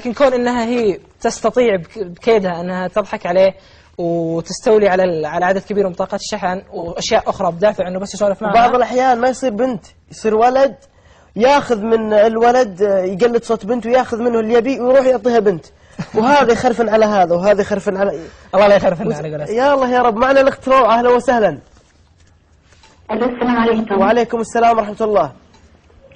لكن كون انها هي تستطيع بكيدها انها تضحك عليه وتستولي على عدد كبير من بطاقات الشحن واشياء اخرى بدافع انه بس يسولف معها. بعض الاحيان ما يصير بنت، يصير ولد ياخذ من الولد، يقلد صوت بنت وياخذ منه اللي يبي ويروح يعطيها بنت، وهذا يخرفن على هذا وهذا يخرفن على الله لا يخرفن على قولتك. يا الله يا رب. معنا الاخت روعة، اهلا وسهلا. السلام عليكم. وعليكم السلام ورحمة الله.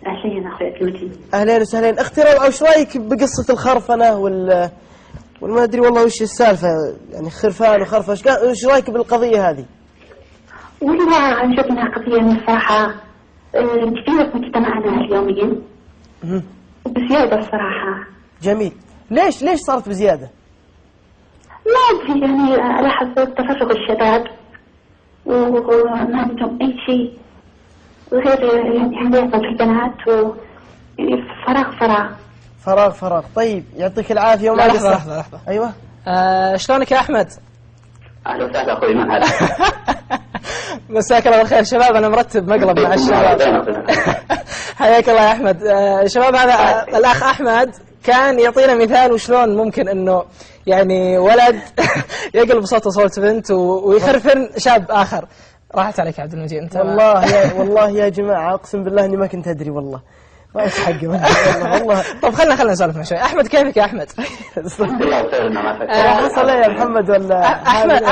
أهلين أخوي المتين. اهلين وسهلين. اختي روعة، وش رايك بقصة الخرفنة والما ادري والله وش السالفة، يعني خرفان وخرفش، وش رايك بالقضية هذه؟ والله أشوف أنها قضية من الصراحة كثيرة في مجتمعنا اليوميا بزيادة الصراحة. جميل. ليش صارت بزيادة؟ ما أدري، يعني ألاحظ تفرغ الشباب وما عندهم أي شيء غير يعني علاقة بالبنات يعني فراغ. طيب يعطيك العافية. وما لحظة. أيوة. شلونك يا أحمد؟ اهلا وسهلا اخوي، من هذا؟ مساك الله بالخير. شباب انا مرتب مقلب مع الشباب. حياك الله يا احمد. شباب هذا الاخ احمد كان يعطينا مثال وشلون ممكن انه يعني ولد يقلب صوت بنت ويخرفن شاب اخر. راحت عليك يا عبد المجيد انت. والله يا جماعه اقسم بالله اني ما كنت ادري والله. ما ايش حقي والله. طب خلنا نسولف مع شوي. احمد كيفك يا احمد؟ الله يسلمك. حصل ايه يا محمد ولا احمد